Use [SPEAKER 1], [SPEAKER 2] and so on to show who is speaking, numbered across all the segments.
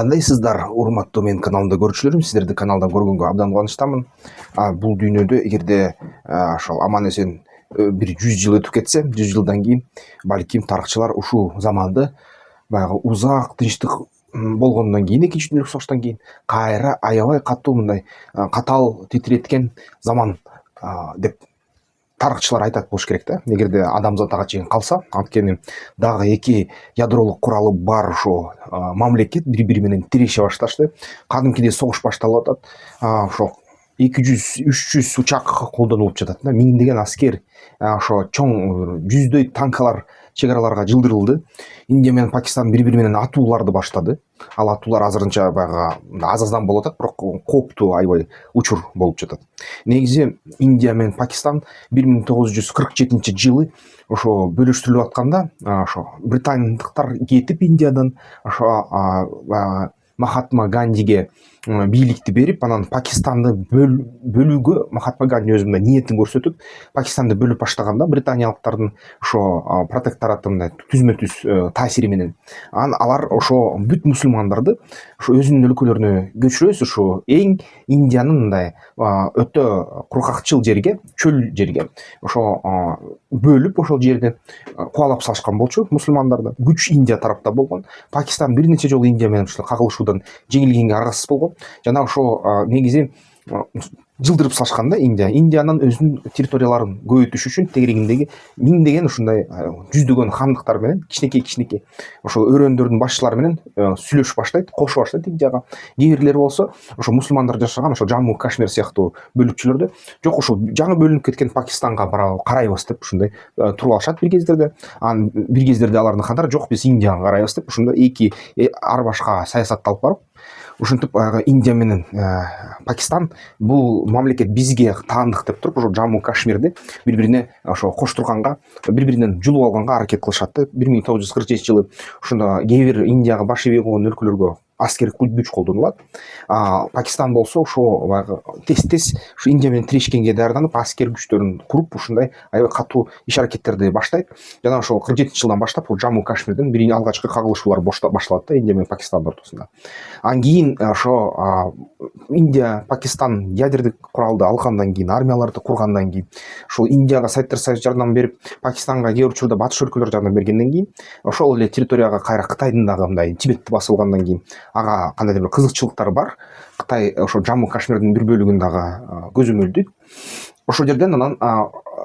[SPEAKER 1] Кандайсыздар, урматтуу менин каналымда көрүүчүлөрүм, сиздерди каналдан көргөнгө абдан кубанычтамын. Бул дүйнөдө эгерде ошол аман эсен бир 100 жыл өтүп кетсе, 100 жылдан кийин балким тарыхчылар ушул заманды баягы узак тынчтык болгондон кийин, экинчи дүйнөлүк согуштан кийин кайра аябай катуу мындай катаал титиреткен заман деп тарыхчылар айтат болуш керек да. Эгерде адамзат ага чейин калса, анткени дагы эки ядролук куралы бар ошо мамлекет бири менен тиреше башташты. Кадимкидей согуш башталып атат. Ошо 200-300 учак колдонулуп жатат да. Миңдеген аскер, ошо чоң жүздөй танкалар чек-араларга жылдырылды. Индия менен Пакистан бири менен атууларды баштады. Ал атуулар азырынча баягы аз-аздан болуп атат, бирок кооптуу аябай учур болуп жатат. Негизи Индия менен Пакистан 1947 жылы ошо бөлүштүрүлүп атканда, ошо британдыктар кетип Индиядан ошо Махатма Гандиге бийликти берип, анан Пакистанды бөлүүгө Махатма Ганди өзү мындай ниетин көрсөтүп, Пакистанды бөлүп баштаганда британиялыктардын ошо протектораттын түзмө-түз таасири менен алар ошо бүт мусулмандарды ошо өзүнүн өлкөлөрүнө көчүрөбүз, ошо эң Индиянын мындай өтө кургакчыл жерге, чөл жерге ошо бөлүп, ошол жерди кубалап салышкан болчу мусулмандарды. Күч Индия тарапта болгон. Пакистан бир нече жолу Индия менен ушул кагылышуудан жеңилгенге аргасыз болгон. Жана ошо негизи жылдырып салышканда Индиянын өзүнүн территорияларын көбөйтүш үчүн тегерегиндеги миңдеген ушундай жүздөгөн хандыктар менен кичинекей ошо өрөөндөрдүн башчылары менен сүйлөшүп баштайт, кошуп баштайт Индияга. Кээ бирлери болсо ошо мусулмандар жашаган ошо Жамму Кашмир сыяктуу бөлүкчөлөрдө жок, ошо жаңы бөлүнүп кеткен Пакистанга карайбыз деп ушундай туруп алышат бир кездерде. Анан бир кездерде алардын хандары жок, биз Индияга карайбыз деп ушундай эки ар башка саясатты алып барып, ушинтип Индия менен Пакистан бул мамлекет бизге таандык деп туруп, ошо Жамму Кашмирди бири-бирине ошо коштурганга, бири-биринен жулуп алганга аракет кылышат да. 1947 жылы ошондо кээ бир Индияга баш ийбей койгон өлкөлөргө аскердик күч колдонулат. Пакистан болсо ошо баягы тез ушу Индия менен тирешкенге даярданып, аскер күчтөрүн куруп, ушундай аябай катуу иш-аракеттерди баштайт. Жана ошо 47 жылдан баштап Жамму Кашмирдин бир алгачкы кагылышуулар башталат да Индия менен Пакистан ортосунда. Анан кийин ошо Индия, Пакистан ядердик куралды алгандан кийин, армияларды кургандан кийин, ошол Индияга Советтер Союзу жардам берип, Пакистанга кээ бир учурда батыш өлкөлөр жардам бергенден кийин, ошол эле территорияга кайра Кытайдын дагы мындай Тибетти басып алгандан кийин ага кандайдыр бир кызыкчылыктар бар. Кытай ошо Жамму Кашмирдин бир бөлүгүн дагы көзөмөлдөйт. Ошол жерден анан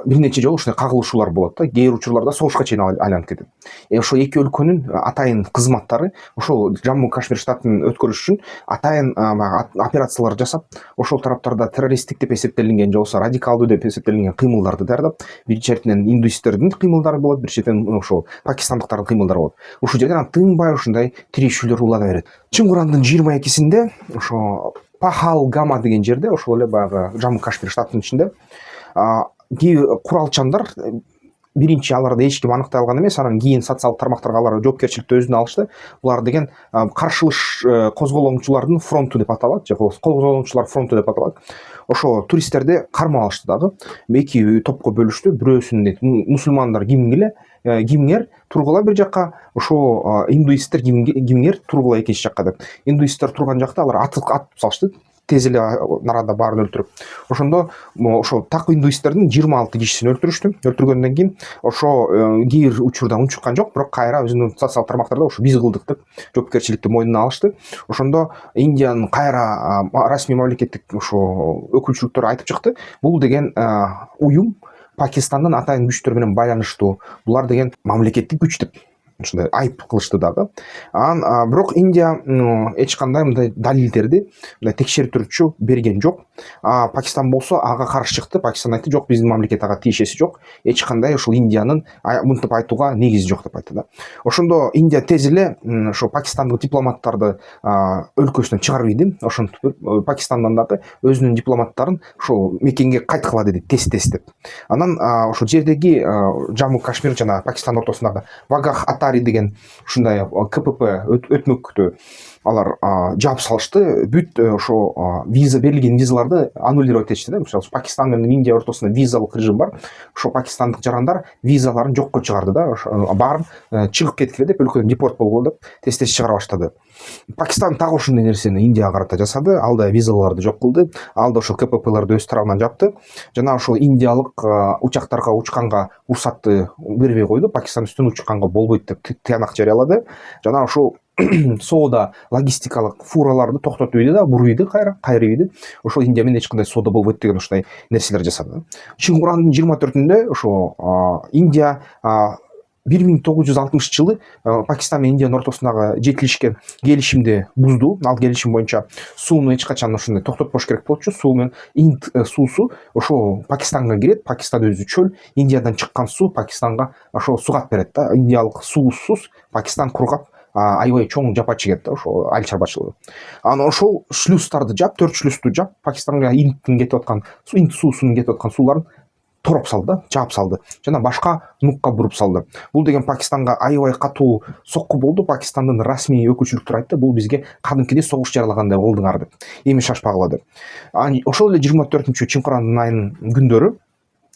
[SPEAKER 1] бир нече жолу ушундай кагылышуулар болот да. Кээ бир учурларда согушка чейин айланып кетет. Ошо эки өлкөнүн атайын кызматтары ошол Жамму Кашмир штатын өткөрүш үчүн атайын операциялар жасап, ошол тараптарда террористтик деп эсептелинген же болбосо радикалдуу деп эсептелинген кыймылдарды даярдап, бир чертинен индуисттердин кыймылдары болот, бир чертинен ошол пакистандыктардын кыймылдары болот. Ушул жерден тынбай ушундай тирешүүлөр улана берет. Чын Курандын 22-синде ошо Пахалгама деген жерде, ошол эле баягы Жамму Кашмир штатынын ичинде куралчандар, биринчи аларды эч ким аныктай алган эмес, анан кийин социалдык тармактарга алар жоопкерчиликти өзүнө алышты. Булар деген каршылыш козголоңчулардын фронту деп аталат, же козголоңчулар фронту деп аталат. Ошо туристтерди кармап алышты дагы. Эки топко бөлүштү. Бирөөсүн мусулмандар кимиңер тургула бир жакка, ошо индуисттер кимиңер тургула экинчи жакка деп. Индуисттер турган жакта алар атып салышты. Тез эле нарада баарын өлтүрүп. Ошондо ошо так индуисттердин 26 кишисин өлтүрүштү. Өлтүргөндөн кийин ошо кээ бир учурда унчуккан жок, бирок кайра өзүнүн социалдык тармактарда ошо биз кылдык деп жоопкерчиликти мойнуна алышты. Ошондо Индиянын кайра расмий мамлекеттик ошо өкүлчүлүктөрү айтып чыкты. Бул деген уюм Пакистандын атайын күчтөр менен байланыштуу. Булар деген мамлекеттик күч деп ушундай айып кылышты дагы. Анан бирок Индия эч кандай мындай далилдерди мындай текшертүүчү берген жок. Пакистан болсо ага каршы чыкты. Пакистан айтты, жок, биздин мамлекет ага тиешеси жок. Эч кандай ушул Индиянын мынтип айтууга негизи жок деп айтты да. Ошондо Индия тез эле ошо Пакистандык дипломаттарды өлкөсүнөн чыгарып ийди. Ошентип Пакистандан дагы өзүнүн дипломаттарын ошол мекенге кайткыла деди, тез деп. Анан ошол жердеги Жамму Кашмир жана Пакистан ортосундагы Вагах деген ушундай КПП өтмөктү алар жаап салышты, бүт ошо виза берилген визаларды аннулировать этишти да. Мисалы Пакистан менен Индия ортосунда визалык режим бар. Ошо пакистандык жарандар визаларын жокко чыгарды да, барып чыгып кеткиле деп, өлкөдөн депорт болгула деп тез чыгара баштады. Пакистан так ошондой нерсени Индияга карата жасады. Ал да визаларды жок кылды. Ал да ошол КППларды өз тарабынан жапты. Жана ошол индиялык учактарга учканга уруксатты бербей койду. Пакистан үстүнөн учканга болбойт деп тыянак жарыялады. Жана ошол соода логистикалык фураларды токтотуп ийди да, буруп ийди, кайрып ийди. Ошол Индия менен эч кандай соода болбойт деген ушундай нерселер жасады. Чыңгурандын 24-ндө ошо Индия 1960 жылы Пакистан менен Индиянын ортосундагы жетилишкен келишимди бузду. Ал келишим боюнча сууну эч качан ушундай токтотпош керек болчу. Суу менен Инд суусу ошо Пакистанга кирет. Пакистан өзү чөл, Индиядан чыккан суу Пакистанга ошо сугат берет да. Индиялык суусуз Пакистан кургап аябай чоң жапа чегет да, ошо айыл чарбачылыгы. Анан ошол шлюздарды жап, 4 шлюздү жап, Пакистанга Индтин кетип аткан суу, Инд суусунун кетип аткан сууларын тороп салды, жаап салды жана башка нукка буруп салды. Бул деген Пакистанга аябай катуу сокку болду. Пакистандын расмий өкүлчүлүктөр айтты, бул бизге кадимкидей согуш жаралагандай болдуңар деп. Эми шашпагыла деп. Ошол эле 24-чү Чыңкырандын айынын күндөрү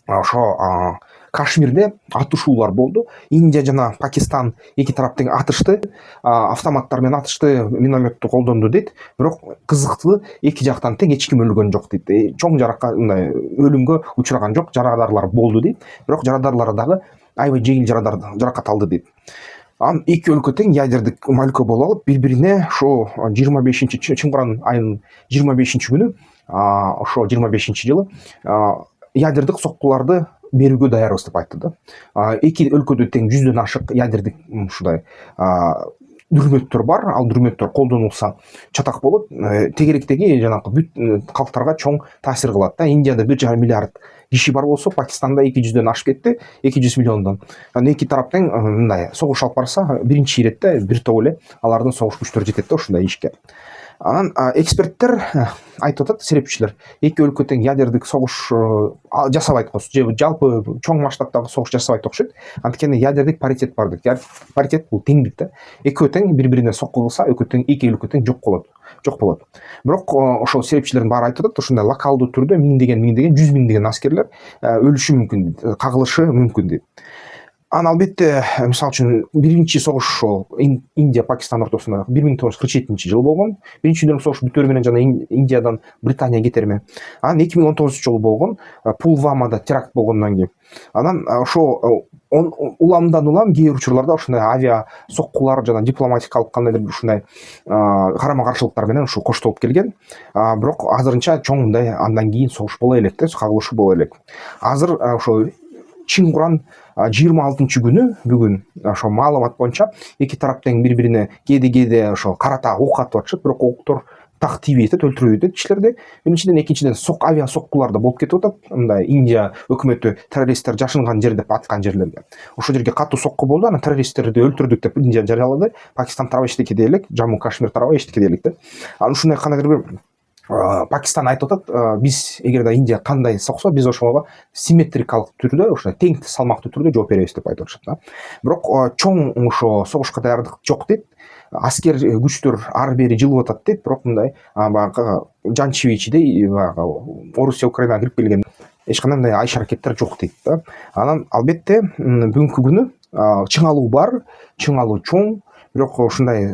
[SPEAKER 1] ошо Кашмирде атышуулар болду. Индия жана Пакистан эки тарап тең атышты, автоматтар менен атышты, минометту колдонду дейт. Бирок кызыктуу, эки жактан тең эч ким өлгөн жок дейт. Чоң мындай өлүмгө учураган жок, жарадарлар болду дейт. Бирок жарадарлар дагы аябай жеңил жаракат алды дейт. Анан эки өлкө тең ядердик малкө болуп алып, бири-бирине ошо 25-чи Чыңкырандын айынын 25-чи күнү, ошо 25-чи жылы ядердик соккуларды берүүгө даярбыз деп айтты да. Эки өлкөдө тең 100дөн ашык ядердик ушундай дүрмөттөр бар. Ал дүрмөттөр колдонулса чатак болот. Тегеректеги жанагы бүт калктарга чоң таасир кылат да. Индияда 1,5 миллиард киши бар болсо, Пакистанда 200дөн ашып кетти, 200 миллиондон. Анан эки тарап тең мындай согуш алып барса, биринчи иретте бир топ эле алардын согуш күчтөрү жетет да ушундай ишке. Анан эксперттер айтып атат, серепчилер, эки өлкө тең ядердик согуш жасабайт окшойт, же жалпы чоң масштабтагы согуш жасабайт окшойт. Анткени ядердик паритет бар дейт. Паритет бул теңдик да. Экөө тең бири-бирине сокку кылса, эки өлкө тең жок болот. Бирок ошол серепчилердин баары айтып атат, ушундай локалдуу түрдө миңдеген, 100 миңдеген аскерлер өлүшү мүмкүн дейт, кагылышы мүмкүн дейт. Анан албетте, мисалы үчүн, биринчи согуш ошол Индия Пакистан ортосунда 1947-жылы болгон. Биринчи дүнөлүк согуш бүтөөрү менен жана Индиядан Британия кетери менен. Анан 2019-жылы болгон, Пулвамада теракт болгондон кийин. Анан ошо уламдан улам кээ бир учурларда ушундай авиа соккулар жана дипломатикалык кандайдыр ушундай карама каршылыктар менен ушу коштолуп келген. Бирок азырынча чоң мындай андан кийин согуш боло элек да, кагылышы боло элек. Азыр ошо Чыңгуран 26-чы күнү бүгүн ошо маалымат боюнча эки тарап тең бири-бирине кээде ошо карата ок атып атышат, бирок октор так тийбей атат, өлтүрбөй атат кишилерди. Биринчиден, экинчиден авиа соккулар да болуп кетип атат. Мындай Индия өкмөтү террористтер жашынган жер деп аткан жерлерге. Ошол жерге катуу сокку болду, анан террористтерди өлтүрдүк деп Индия жарыялады. Пакистан тарабы эчтеке дей элек, Жамму Кашмир тарабы эчтеке дей элек да. Анан ушундай кандайдыр бир Пакистан айтып атат, биз эгерде Индия кандай соксо, биз ошого симметрикалык түрдө, ошо тең салмактуу түрдө жооп беребиз деп айтып атышат да. Бирок чоң ошо согушка даярдык жок дейт. Аскер күчтөр ары бери жылып атат дейт, бирок мындай баягы Жанчевичидей баягы Орусия Украинага кирип келген эч кандай мындай айш аракеттер жок дейт да. Анан албетте бүгүнкү күнү чыңалуу бар, чыңалуу чоң, бирок ушундай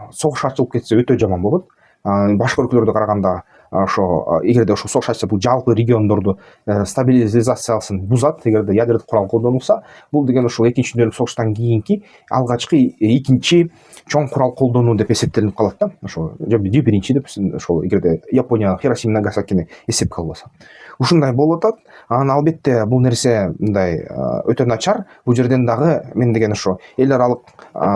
[SPEAKER 1] согуш ачылып кетсе өтө жаман болот. Башка өлкөлөргө караганда ошо эгерде ошо согуш ачса, бул жалпы региондорду стабилизациясын бузат. Эгерде ядердик курал колдонулса, бул деген ошол экинчи дүйнөлүк согуштан кийинки алгачкы экинчи чоң курал колдонуу деп эсептелип калат да. Ошо же биринчи деп, ошол эгерде Япония Хиросима Нагасакини эсепке албаса. Ушундай болуп атат. Анан албетте бул нерсе мындай өтө начар. Бул жерден дагы мен деген ошо эл аралык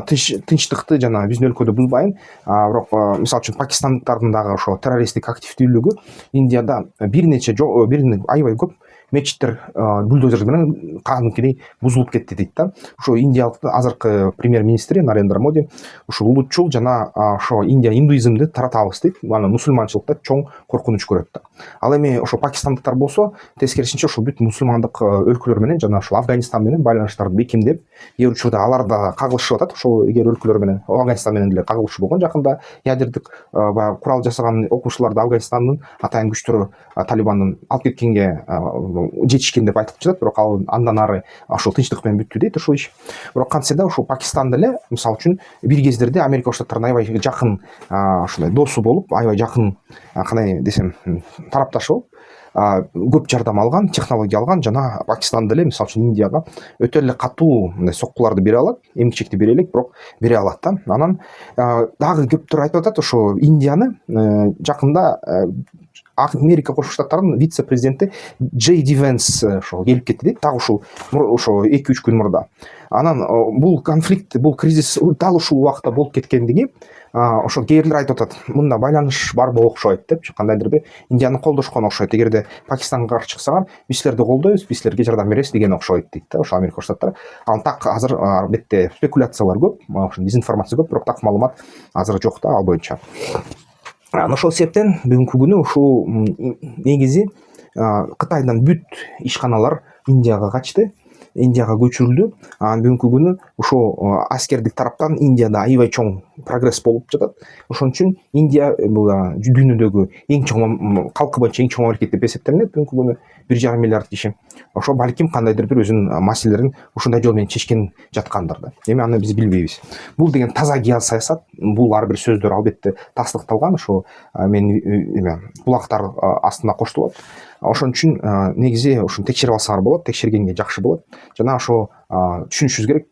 [SPEAKER 1] тынчтыкты жана биздин өлкөдө бузбайын. Бирок мисалы үчүн Пакистандыктардын дагы ошо террористтик активдүүлүгү Индияда бир нече аябай көп мечиттер бульдозер менен кадимкидей бузулуп кетти дейт да. Ошо индиялык азыркы премьер-министри Нарендра Моди ушул улутчул жана ошо индуизмди таратабыз дейт. Анан мусулманчылыкта чоң коркунуч көрөт да. Ал эми ошо пакистандыктар болсо тескерисинче ошо бүт мусулмандык өлкөлөр менен жана ошол Афганистан менен байланыштарды бекемдеп, кээ бир учурда алар да кагылышып атат. Ошол эгер өлкөлөр менен Афганистан менен деле кагылышуу болгон жакында ядердик баягы курал жасаган окуучуларды Афганистандын атайын күчтөрү Талибандын алып кеткенге жетишкен деп айтылып жатат, бирок ал андан ары ошол тынчтык менен бүттү дейт ушул иш. Бирок кантсе да ушул Пакистан деле мисалы үчүн бир кездерде Америка Коңшу Штаттарына аябай жакын ушундай досу болуп, аябай жакын кандай десем тарапташы болуп көп жардам алган, технология алган жана Пакистан деле мисалы үчүн Индияга өтө эле катуу мындай соккуларды бере алат, эмгичекти бере элек, бирок бере алат да. Анан дагы көптөр айтып атат, ошо Индияны жакында Америка Коңшу Штаттарынын вице-президенти Джей Ди Венс ошол келип кетти дейт, дагы ушул ошо 2-3 күн мурда. Анан бул конфликт, бул кризис дал ушул убакта болуп кеткендиги ошол кээ бирлер айтып атат, мында байланыш бар болуп окшойт депчи, кандайдыр бир Индияны колдошкон окшойт. Эгерде Пакистанга каршы чыксаңар, биз силерди колдойбуз, биз силерге жардам беребиз деген окшойт дейт да, ошо Америка Коңшу Штаттары. Анан так азыр бетте спекуляциялар көп, ошо дезинформация көп, бирок так маалымат азыр жок да ал боюнча. Ошол себептен бүгүнкү күнү ушул негизи Кытайдан бүт ишканалар Индияга качты, Индияга көчүрүлдү. Анан бүгүнкү күнү ошол аскердик тараптан Индияда аябай чоң прогресс болуп жатат. Ошон үчүн Индия бул дүйнөдөгү эң чоң калкы боюнча эң чоң мамлекет деп эсептелинет бүгүнкү күнү 1,5 миллиард киши. Ошо балким кандайдыр бир өзүнүн маселелерин ушундай жол менен чечкен жаткандыр да. Эми аны биз билбейбиз. Бул деген таза геосаясат. Бул ар бир сөздөр албетте тастыкталган, ошо мен булактар астына коштулат. Ошон үчүн негизи ушуну текшерип алсаңар болот, текшергенге жакшы болот. Жана ошо түшүнүшүбүз керек,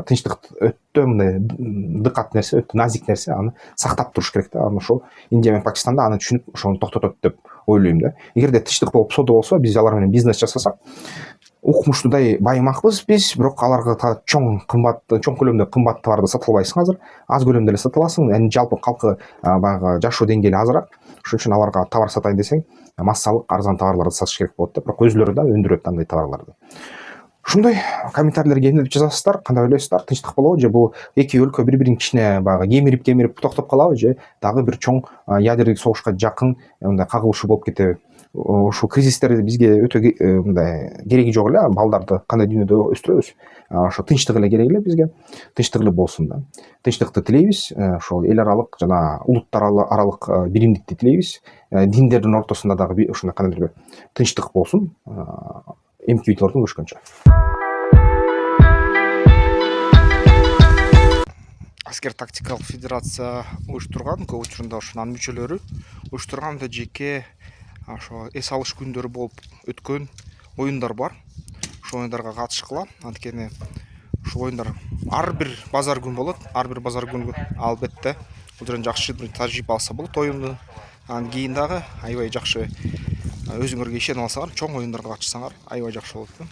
[SPEAKER 1] тынчтык өтө мындай дыкат нерсе, өтө назик нерсе, аны сактап туруш керек да. Аны ошо Индия менен Пакистанда аны түшүнүп, ошону токтотот деп ойлойм да. Эгерде тынчтык болуп соода болсо, биз алар менен бизнес жасасак, укмуштуудай байымакпыз биз, бирок аларга чоң көлөмдө кымбат товарды сата албайсың азыр. Аз көлөмдө эле сата аласың. Эми жалпы калкы баягы жашоо деңгээли азыраак. Ошон үчүн аларга товар сатайын десең, массалык арзан товарларды сатыш керек болот да. Бирок өзүлөрү да өндүрөт андай товарларды. Ушундай комментарийлерге эмне деп жазасыздар? Кандай ойлойсуздар? Тынчтык болобу же бул эки өлкө бири-биринин ичине баягы кемирип токтоп калабы же дагы бир чоң ядердик согушка жакын мындай кагылышуу болуп кетеби? Ушул кризистерди бизге өтө мындай кереги жок эле. Балдарды кандай дүйнөдө өстүрөбүз? Ошо тынчтык эле керек эле бизге. Тынчтык эле болсун да. Тынчтыкты тилейбиз. Ошол эл аралык жана улуттар аралык биримдикти тилейбиз. Диндердин ортосунда дагы ушундай кандайдыр бир тынчтык болсун. Эмки видеолордон көрүшкөнчө.
[SPEAKER 2] Аскер тактикалык федерация уюштурган, көп учурунда ошонун мүчөлөрү уюштурган жеке ошо эс алыш күндөрү болуп өткөн оюндар бар. Ошол оюндарга катышкыла. Анткени ушул оюндар ар бир базар күн болот. Ар бир базар күнү албетте бул жерден жакшы бир тажрыйба алса болот оюнду. Анан кийин дагы аябай жакшы өзүңөргө ишене алсаңар, чоң оюндарга катышсаңар аябай жакшы болот да.